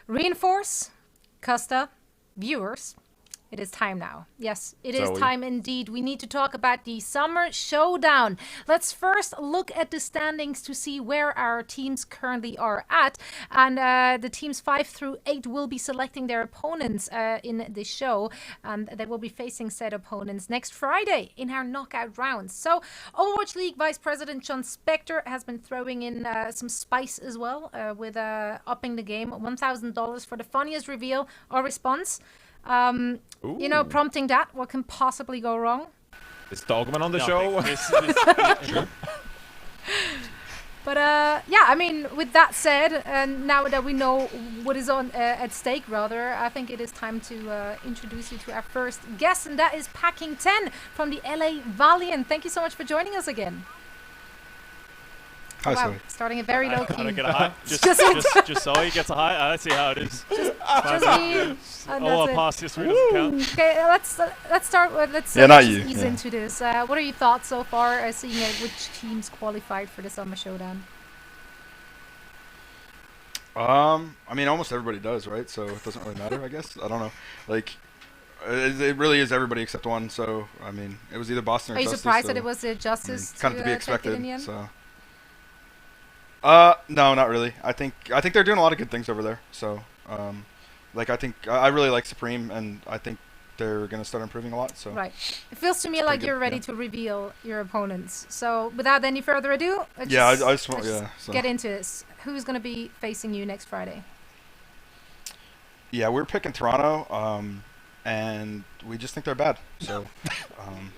Reinforce, Costa, viewers. It is time now. Yes, it is time indeed. We need to talk about the Summer Showdown. Let's first look at the standings to see where our teams currently are at. And the teams 5 through 8 will be selecting their opponents in the show. And they will be facing said opponents next Friday in our knockout rounds. So Overwatch League Vice President John Spector has been throwing in some spice as well with upping the game. $1,000 for the funniest reveal or response. You know, prompting that, what can possibly go wrong? Is Dogman on the show? But yeah, I mean, with that said, and now that we know what is on at stake, rather, I think it is time to introduce you to our first guest, and that is Packing 10 from the LA Valiant. Thank you so much for joining us again. Hi, wow, sorry. Starting a very low key. I don't get a high. Just so he gets a high. I see how it is. Just me. Oh, past history doesn't count. Okay, let's start with ease into this. What are your thoughts so far, seeing which teams qualified for the Summer Showdown? I mean, almost everybody does, right? So it doesn't really matter, I guess. I don't know. Like, it really is everybody except one. So I mean, it was either Boston or Justice. Are you surprised that it was Justice? Kind of to be expected. So. No, not really. I think they're doing a lot of good things over there. So, like I really like Supreme, and I think they're gonna start improving a lot. So. Right. It feels to me like you're ready to reveal your opponents. So, without any further ado, I just want get into this. Who's gonna be facing you next Friday? Yeah, we're picking Toronto. And we just think they're bad. So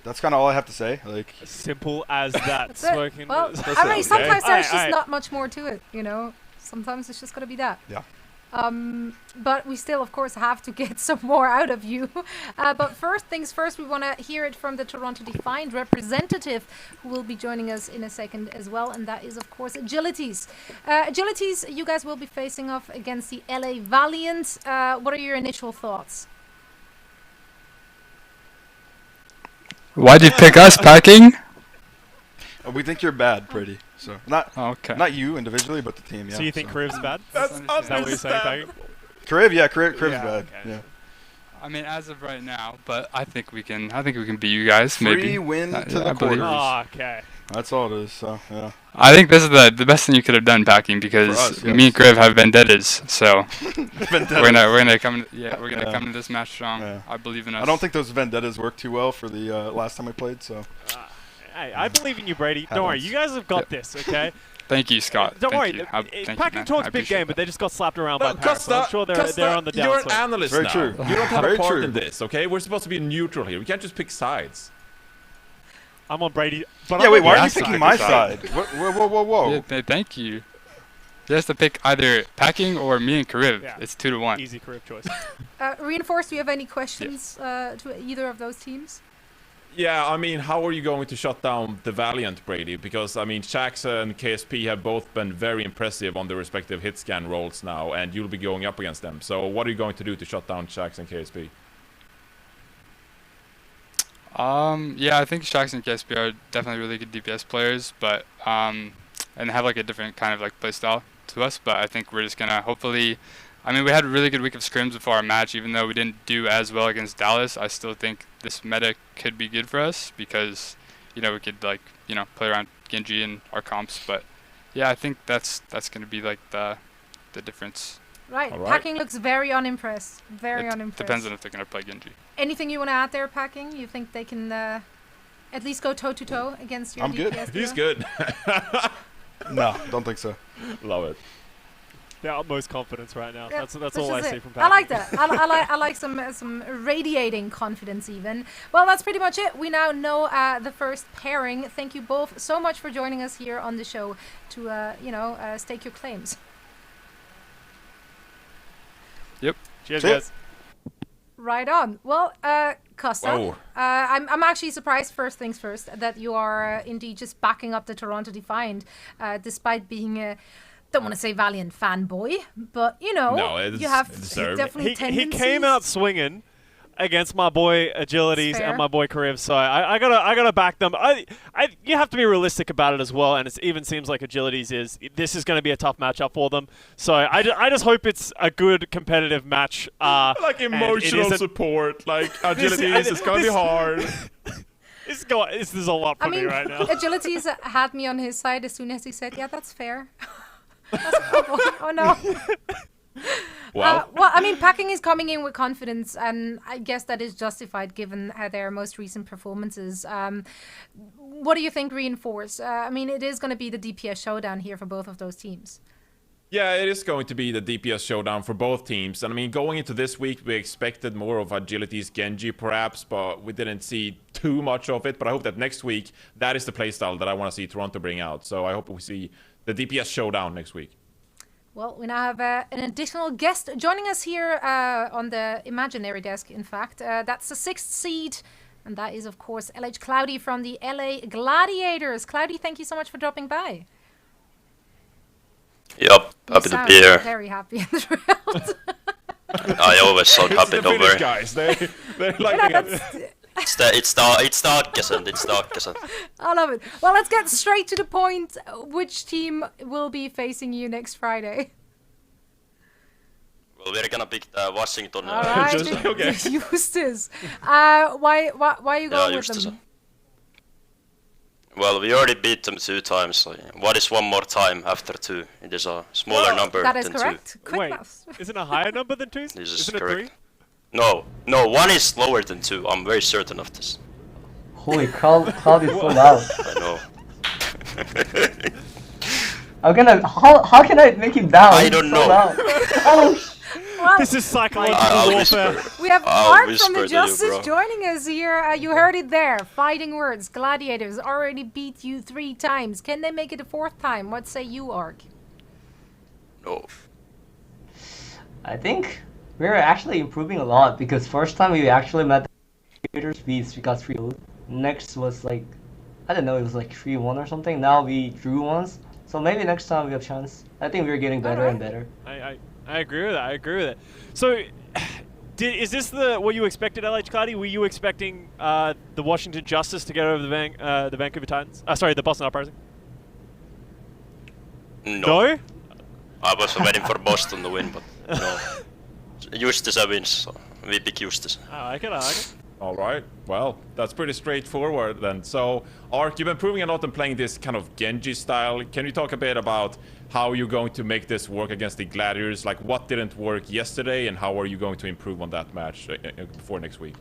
that's kind of all I have to say. Like simple as that. Smoking. Well, I mean, sometimes there's just not much more to it, you know. Sometimes it's just gonna be that. Yeah. But we still, of course, have to get some more out of you. But first things first, we want to hear it from the Toronto Defiant representative, who will be joining us in a second as well, and that is, of course, Agilities. Agilities, you guys will be facing off against the LA Valiant. What are your initial thoughts? Why'd you pick us, Packing? We think you're bad, pretty. So not you individually, but the team. Yeah. So you think Kariv's bad? Is that what you're saying, Packing? Kariv's bad. Okay. Yeah. I mean, as of right now, but I think we can beat you guys. Maybe. Free win to the quarters. Oh, okay. That's all it is. So yeah. I think this is the best thing you could have done, Packing, because me and Kariv have vendettas. So we're gonna come. Yeah, we're gonna come to this match strong. Yeah. I believe in us. I don't think those vendettas worked too well for the last time we played. So. Hey, I believe in you, Brady. Don't worry, you guys have got this. Okay. Thank you, Scott. Don't worry. Packing talks big game, but they just got slapped around by Paris. I'm sure they're on the downside. You're an analyst now. True. You don't have a part in this, okay? We're supposed to be neutral here. We can't just pick sides. I'm on Brady. But yeah, wait, why are you picking my side? Whoa. Yeah, thank you. You have to pick either Packing or me and Kariv. Yeah. It's 2-1. Easy Kariv choice. Reinforce, do you have any questions to either of those teams? Yeah, I mean, how are you going to shut down the Valiant, Brady? Because, I mean, Shax and KSP have both been very impressive on their respective hit scan roles now, and you'll be going up against them. So what are you going to do to shut down Shax and KSP? Yeah, I think Shax and KSP are definitely really good DPS players, but and have like a different kind of like play style to us. But I think we're just gonna hopefully. I mean, we had a really good week of scrims before our match, even though we didn't do as well against Dallas. I still think this meta could be good for us because, you know, we could like, you know, play around Genji and our comps. But yeah, I think that's gonna be like the difference. Right. Packing looks very unimpressed. Very unimpressed. Depends on if they're gonna play Genji. Anything you want to add there, Packing? You think they can at least go toe-to-toe against your DPS good. He's good. No, don't think so. Love it. The utmost confidence right now. Yep, That's all I see from Packing. I like that. I like some radiating confidence even. Well, that's pretty much it. We now know the first pairing. Thank you both so much for joining us here on the show to stake your claims. Yep. Cheers, guys. Right on. Well, Costa, I'm actually surprised, first things first, that you are indeed just backing up the Toronto Defiant, despite being a, don't want to say Valiant fanboy, but, you know, you have definitely tendencies. He came out swinging, against my boy Agilities and my boy Kariv, so I gotta back them. You have to be realistic about it as well, and it even seems like Agilities this is going to be a tough matchup for them. So I just hope it's a good competitive match. Like emotional support, like Agilities, it's going to be hard. This is a lot for me right now. Agilities had me on his side as soon as he said, "Yeah, that's fair." Oh no. Well, I mean, Packing is coming in with confidence, and I guess that is justified given their most recent performances. What do you think, Reinforce? I mean, it is going to be the DPS showdown here for both of those teams. Yeah, it is going to be the DPS showdown for both teams. And I mean, going into this week, we expected more of Agility's Genji perhaps, but we didn't see too much of it. But I hope that next week, that is the playstyle that I want to see Toronto bring out. So I hope we see the DPS showdown next week. Well, we now have an additional guest joining us here on the imaginary desk, in fact. That's the 6th seed, and that is, of course, LH Cloudy from the LA Gladiators. Cloudy, thank you so much for dropping by. Yep, happy to be here. Very happy and thrilled. I always sound happy, don't worry. Guys, they're like It's darkest. I love it. Well, let's get straight to the point. Which team will be facing you next Friday? Well, we're gonna pick the Washington. All right, okay. Eustace. Why are you going with them? Well, we already beat them 2 times. So what is one more time after 2? It is a smaller number than 2. That is correct. Quick maths. Isn't it a higher number than 2? This is Isn't it correct. 3? No, 1 is lower than 2. I'm very certain of this. Holy Cloud is so loud. I know. How can I make him down? I don't know. Well, this is psychological warfare. We have Mark from the Justice joining us here. You heard it there. Fighting words. Gladiators already beat you 3 times. Can they make it a 4th time? What say you, Ark? No. I think we're actually improving a lot because first time we actually met the Gladiators, we got 3-0. Next was like, I don't know, it was like 3-1 or something. Now we drew once. So maybe next time we have a chance. I think we're getting better and better. I agree with that. So, is this what you expected, LH Cloudy? Were you expecting the Washington Justice to get over the Vancouver Titans? Sorry, the Boston Uprising. No. I was waiting for Boston to win, but no. Justice wins, so we pick Justice. I like it. All right. Well, that's pretty straightforward then. So, Ark, you've been proving a lot and playing this kind of Genji style. Can you talk a bit about how you're going to make this work against the Gladiators? Like, what didn't work yesterday, and how are you going to improve on that match before next week?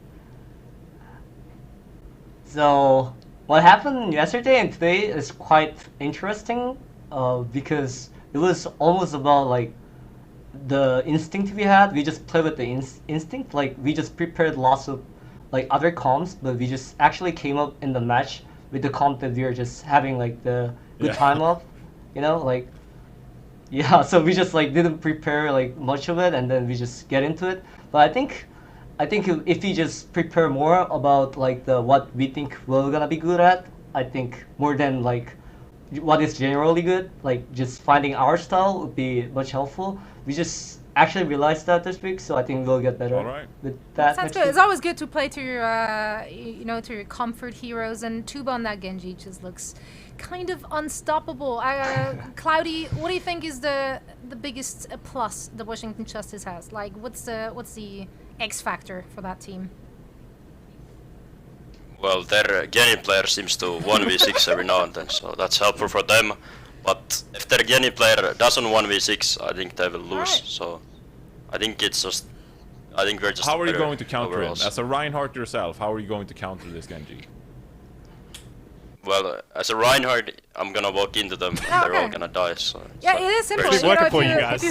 So, what happened yesterday and today is quite interesting because it was almost about like the instinct we had. We just played with the instinct. Like, we just prepared lots of like other comps, but we just actually came up in the match with the comp that we were just having like the good time of, you know, like so we just like didn't prepare like much of it, and then we just get into it. But I think if we just prepare more about like what we think we're gonna be good at, I think more than like what is generally good, like just finding our style would be much helpful. We just actually realized that this week, so I think we'll get better with that. Sounds good. It's always good to play to your, to your comfort heroes, and Tuba on that Genji just looks kind of unstoppable. Cloudy, what do you think is the biggest plus the Washington Justice has? Like, what's the X factor for that team? Well, their Genji player seems to 1v6 every now and then, so that's helpful for them. But if their Genji player doesn't 1v6, I think they will lose. Right. So I think we're just. How are you going to counter him? As a Reinhardt yourself, how are you going to counter this Genji? Well, as a Reinhardt, I'm gonna walk into them and they're all gonna die. So yeah, it is simple. It's working for you guys.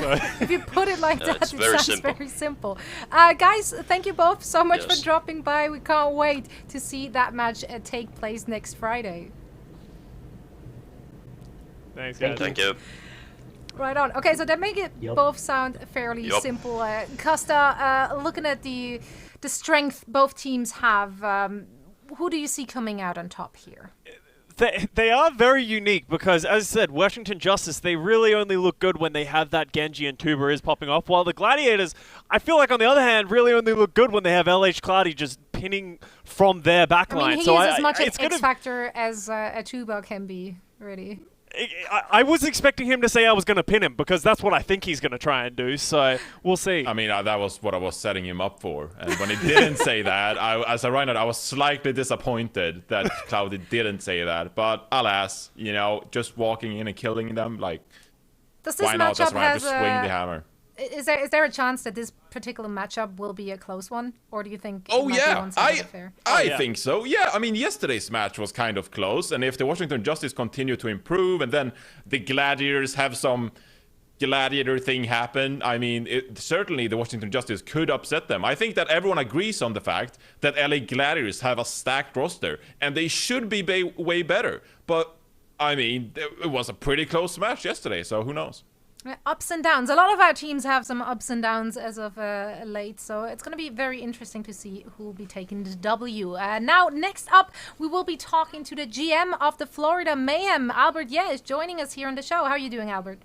If you put it like that, it sounds very simple. Guys, thank you both so much for dropping by. We can't wait to see that match take place next Friday. Thanks, guys. Thank you. Right on. Okay, so that make it both sound fairly simple. Costa, looking at the strength both teams have, who do you see coming out on top here? They are very unique because, as I said, Washington Justice, they really only look good when they have that Genji and Tuber is popping off, while the Gladiators, I feel like, on the other hand, really only look good when they have LH Cloudy just pinning from their backline. I mean, he is as much an X-Factor as a Tuber can be, really. I was expecting him to say I was going to pin him because that's what I think he's going to try and do. So we'll see. I mean, that was what I was setting him up for. And when he didn't say that, as a Reinhardt, I was slightly disappointed that Cloudy didn't say that. But alas, you know, just walking in and killing them, like, does this why not? That's right, just swing the hammer. Is there a chance that this particular matchup will be a close one, or do you think? Oh yeah, I yeah. think so. Yeah, I mean yesterday's match was kind of close, and if the Washington Justice continue to improve, and then the Gladiators have some gladiator thing happen, I mean certainly the Washington Justice could upset them. I think that everyone agrees on the fact that LA Gladiators have a stacked roster, and they should be way better. But I mean, it was a pretty close match yesterday, so who knows? Ups and downs. A lot of our teams have some ups and downs as of late, so it's going to be very interesting to see who will be taking the W. Now, next up, we will be talking to the GM of the Florida Mayhem. Albert is joining us here on the show. How are you doing, Albert?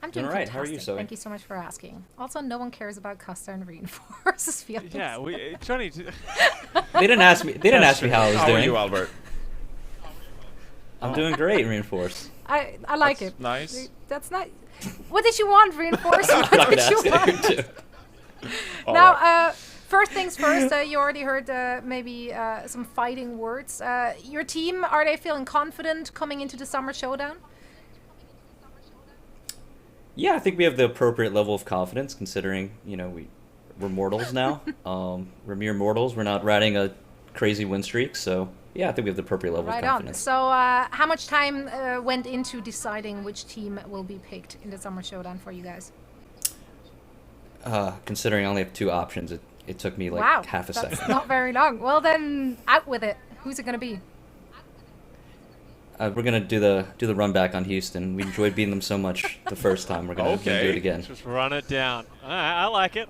I'm doing right. Fantastic. How are you, Zoe? Thank you so much for asking. Also, no one cares about Custer and Reinforce's feelings. Yeah, Johnny. They didn't ask me. They didn't ask me how I was How doing. are you, Albert? I'm doing great, Reinforce. I like That's it. nice. That's not. What did you want, Reinforce? I'm What not did gonna you ask want? you too. Now, first things first. You already heard maybe some fighting words. Your team, are they feeling confident coming into the Summer Showdown? Yeah, I think we have the appropriate level of confidence, considering we're mortals now. We're mere mortals. We're not riding a crazy win streak, so. Yeah, I think we have the appropriate level of confidence. So, how much time went into deciding which team will be picked in the Summer Showdown for you guys? Considering I only have two options, it took me like half a second. That's not very long. Well, then, out with it. Who's it going to be? We're gonna do the run back on Houston. We enjoyed beating them so much the first time. We're gonna do it again. Just run it down. I like it.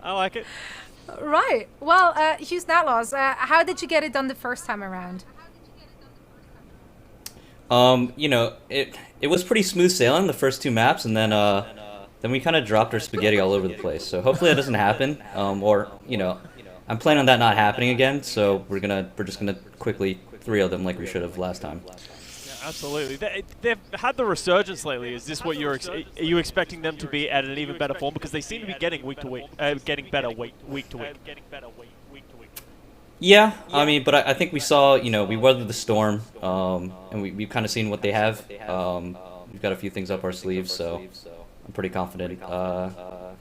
Right. Well, Houston Outlaws, how did you get it done the first time around? It was pretty smooth sailing the first two maps, and then we kind of dropped our spaghetti all over the place. So hopefully that doesn't happen. I'm planning on that not happening again. So we're just gonna quickly 3-0 them like we should have last time. Yeah, absolutely. They've had the resurgence lately. Is this what are you expecting them to be at an even better form? Because they seem to be getting getting better week to week. Yeah, I mean, but I think we saw, we weathered the storm, and we've kind of seen what they have. We've got a few things up our sleeves, so I'm pretty confident in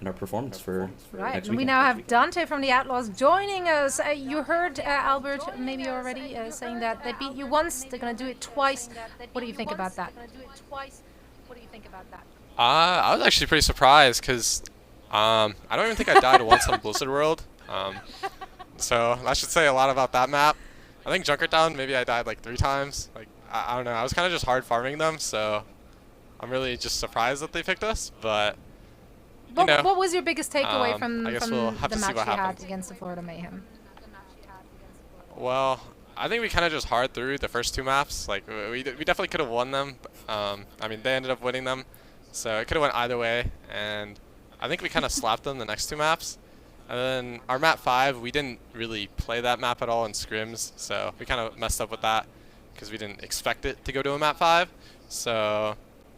our performance for right. next And we weekend. now have Dante from the Outlaws joining us. You heard Albert maybe already saying that they beat you once, they're going to do it twice. What do you think about that? I was actually pretty surprised because I don't even think I died once on Blizzard World. So that should say a lot about that map. I think Junkertown, maybe I died like 3 times. Like I don't know. I was kind of just hard farming them, so I'm really just surprised that they picked us. But what was your biggest takeaway from I guess the we'll have to see match what you had happens. against the Florida Mayhem? Well, I think we kind of just hard through the first 2 maps. Like we definitely could have won them. I mean, they ended up winning them, so it could have went either way. And I think we kind of slapped them the next 2 maps. And then our map 5, we didn't really play that map at all in scrims, so we kind of messed up with that because we didn't expect it to go to a map 5. So,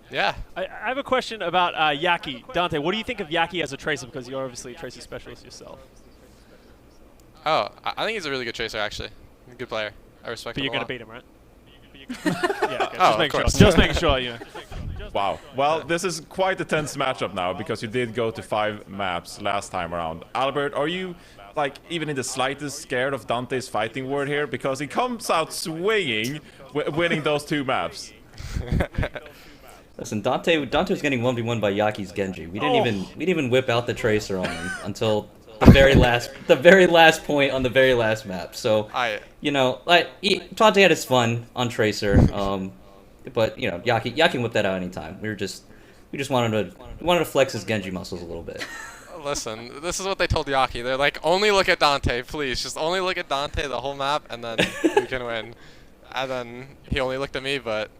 yeah. I have a question about Yaki. Dante, what do you think of Yaki as a tracer? Because you're obviously a tracer specialist yourself. Oh, I think he's a really good tracer, actually. He's a good player. I respect But him you're a going to lot. beat him, right? Yeah, okay. Oh, Just making of course. sure. Just making sure, Wow. Well, this is quite a tense matchup now because you did go to 5 maps last time around. Albert, are you, like, even in the slightest scared of Dante's fighting word here? Because he comes out swinging, winning those 2 maps. Listen, Dante was getting 1v1 by Yaki's Genji. We didn't even whip out the tracer on him until the very last point on the very last map. So Dante had his fun on tracer. But Yaki can whip that out anytime. We just wanted to flex his Genji muscles a little bit. Listen, this is what they told Yaki. They're like, only look at Dante, please. Just only look at Dante the whole map, and then we can win. and then he only looked at me, but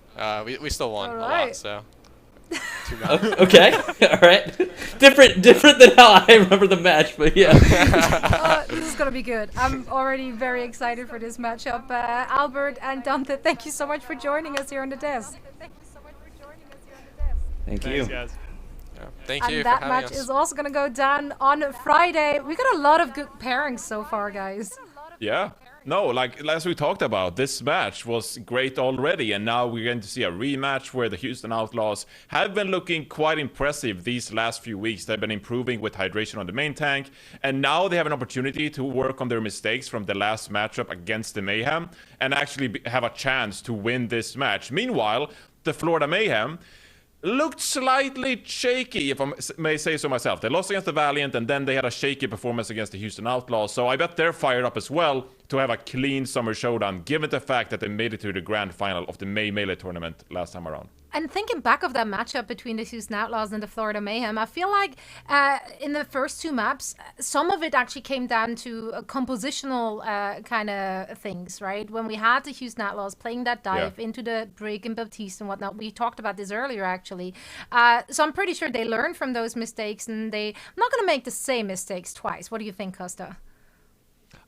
we still won a lot, so. Okay, all right. Different than how I remember the match, but yeah. This is gonna be good. I'm already very excited for this matchup. Albert and Dante, thank you so much for joining us here on the desk. Thank you. Thanks, guys. Yeah, thank you And for that having match us. is also gonna go down on Friday. We got a lot of good pairings so far, guys. Yeah. No, like as we talked about, this match was great already, and now we're going to see a rematch where the Houston Outlaws have been looking quite impressive these last few weeks. They've been improving with hydration on the main tank, and now they have an opportunity to work on their mistakes from the last matchup against the Mayhem and actually have a chance to win this match. Meanwhile, the Florida Mayhem looked slightly shaky, if I may say so myself. They lost against the Valiant, and then they had a shaky performance against the Houston Outlaws. So I bet they're fired up as well to have a clean Summer Showdown, given the fact that they made it to the grand final of the May Melee tournament last time around. And thinking back of that matchup between the Houston Outlaws and the Florida Mayhem, I feel like in the first two maps, some of it actually came down to compositional kind of things, right? When we had the Houston Outlaws playing that dive into the Brig and Baptiste and whatnot, we talked about this earlier actually. So I'm pretty sure they learned from those mistakes, and they're not going to make the same mistakes twice. What do you think, Costa?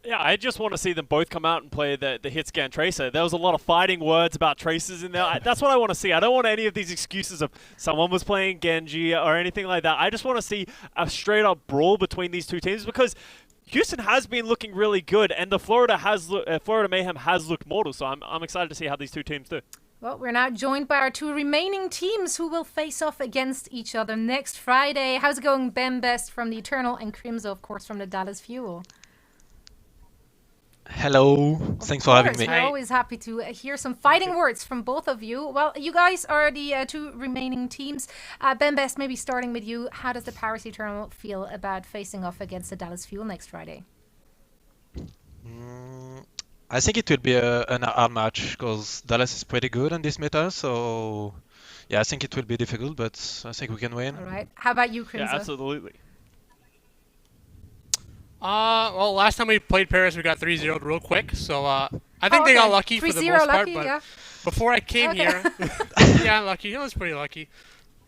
Yeah, I just want to see them both come out and play the hit scan tracer. There was a lot of fighting words about tracers in there. That's what I want to see. I don't want any of these excuses of someone was playing Genji or anything like that. I just want to see a straight up brawl between these two teams, because Houston has been looking really good, and the Florida Mayhem has looked mortal. So I'm excited to see how these two teams do. Well, we're now joined by our two remaining teams who will face off against each other next Friday. How's it going, Ben Best from the Eternal and Crimzo, of course, from the Dallas Fuel? Hello, thanks for having me. We're always happy to hear some fighting words from both of you. Well, you guys are the two remaining teams. Ben Best, maybe starting with you. How does the Paris Eternal feel about facing off against the Dallas Fuel next Friday? I think it will be an hard match because Dallas is pretty good on this meta. So, yeah, I think it will be difficult, but I think we can win. All right. How about you, Crimzo? Yeah, absolutely. Well, last time we played Paris, we got 3-0'd real quick, so I think they got lucky for the most part. But before I came here, yeah, lucky. It was pretty lucky.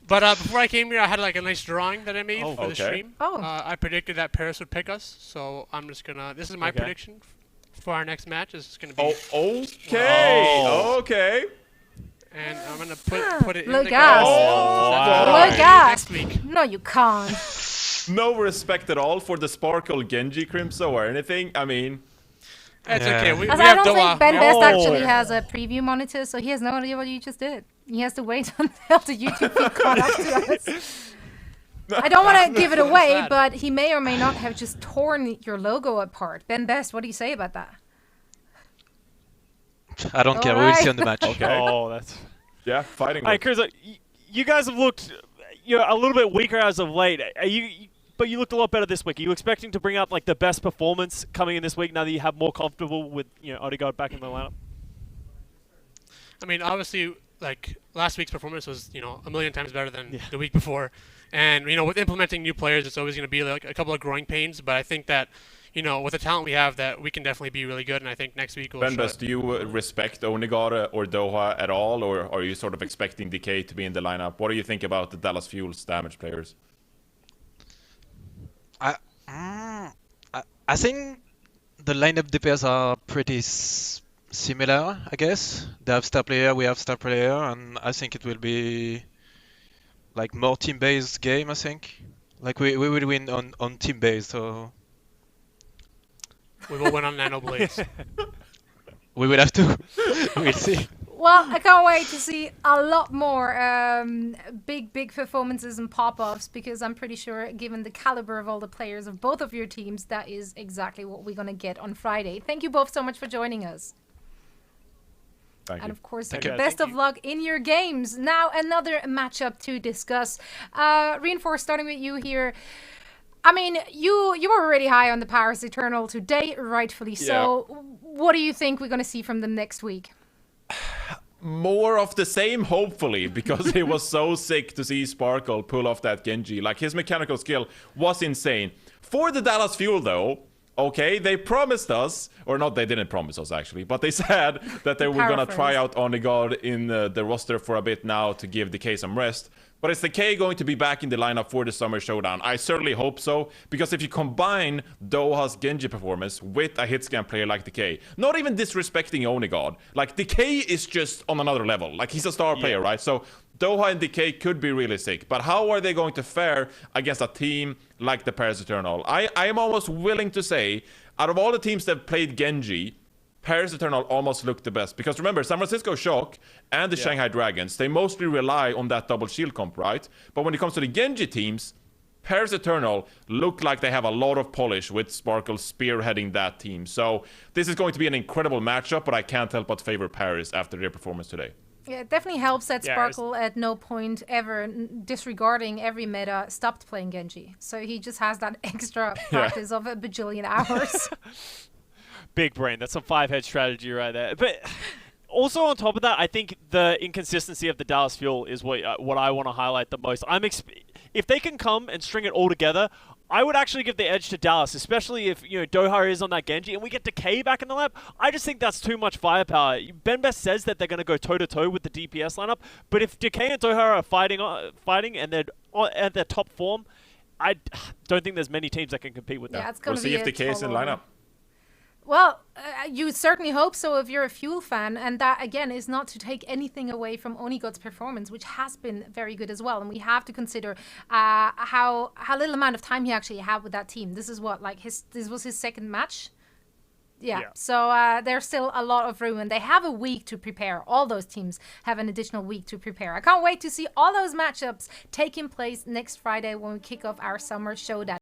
But before I came here, I had like a nice drawing that I made for the stream. I predicted that Paris would pick us, so I'm just gonna. This is my prediction for our next match. This is gonna be. Okay. And I'm gonna put it in the gas. Look gas. Next week. No, you can't. No respect at all for the Sparkle Genji Crimso or anything. I mean, it's okay. We I have don't think Ben Best actually has a preview monitor, so he has no idea what you just did. He has to wait until the YouTube feed caught up to us. I don't want to give it away, but he may or may not have just torn your logo apart. Ben Best, what do you say about that? I don't care. We will see on the match. Oh, that's fighting. All right, Chris, you guys have looked a little bit weaker as of late. But you looked a lot better this week. Are you expecting to bring out like the best performance coming in this week now that you have more comfortable with Odegaard back in the lineup? I mean, obviously, like last week's performance was a million times better than the week before, and with implementing new players, it's always going to be like a couple of growing pains. But I think that with the talent we have, that we can definitely be really good. And I think next week we'll. Ben Best, do you respect Odegaard or Doha at all, or are you sort of expecting Decay to be in the lineup? What do you think about the Dallas Fuel's damage players? I think the lineup DPS are pretty similar, I guess. They have star player, we have star player, and I think it will be like more team-based game, I think. Like we will win on team-based, so... We will win on Nano Blades. We will have to. We'll see. Well, I can't wait to see a lot more big performances and pop-offs, because I'm pretty sure, given the caliber of all the players of both of your teams, that is exactly what we're going to get on Friday. Thank you both so much for joining us. Thank you. And of course, best of luck in your games. Now, another matchup to discuss. Reinforce, starting with you here. I mean, you were already high on the Paris Eternal today, rightfully so. What do you think we're going to see from them next week? More of the same, hopefully, because it was so sick to see Sparkle pull off that Genji. Like, his mechanical skill was insane. For the Dallas Fuel, though, okay, they promised us, or not, they didn't promise us actually, but they said that they were going to try out Onigod in the roster for a bit now to give Decay some rest. But is Decay going to be back in the lineup for the Summer Showdown? I certainly hope so, because if you combine Doha's Genji performance with a hitscan player like Decay, not even disrespecting Onigod, like Decay is just on another level. Like he's a star player, right? So Doha and Decay could be really sick, but how are they going to fare against a team like the Paris Eternal? I am almost willing to say, out of all the teams that played Genji, Paris Eternal almost looked the best. Because remember, San Francisco Shock and the Shanghai Dragons, they mostly rely on that double shield comp, right? But when it comes to the Genji teams, Paris Eternal look like they have a lot of polish with Sparkle spearheading that team. So this is going to be an incredible matchup, but I can't help but favor Paris after their performance today. Yeah, it definitely helps that Sparkle at no point ever, disregarding every meta, stopped playing Genji. So he just has that extra practice of a bajillion hours. Big brain. That's some 5-head strategy right there. But also on top of that, I think the inconsistency of the Dallas Fuel is what I want to highlight the most. If they can come and string it all together, I would actually give the edge to Dallas, especially if Doha is on that Genji and we get Decay back in the lab. I just think that's too much firepower. Ben Best says that they're going to go toe-to-toe with the DPS lineup, but if Decay and Doha are fighting and they're at their top form, I don't think there's many teams that can compete with that. We'll see if Decay is in lineup. Well, you certainly hope so if you're a Fuel fan, and that, again, is not to take anything away from Onigod's performance, which has been very good as well, and we have to consider how little amount of time he actually had with that team. This is what, like, this was his second match? Yeah. So there's still a lot of room, and they have a week to prepare. All those teams have an additional week to prepare. I can't wait to see all those matchups taking place next Friday when we kick off our Summer Showdown.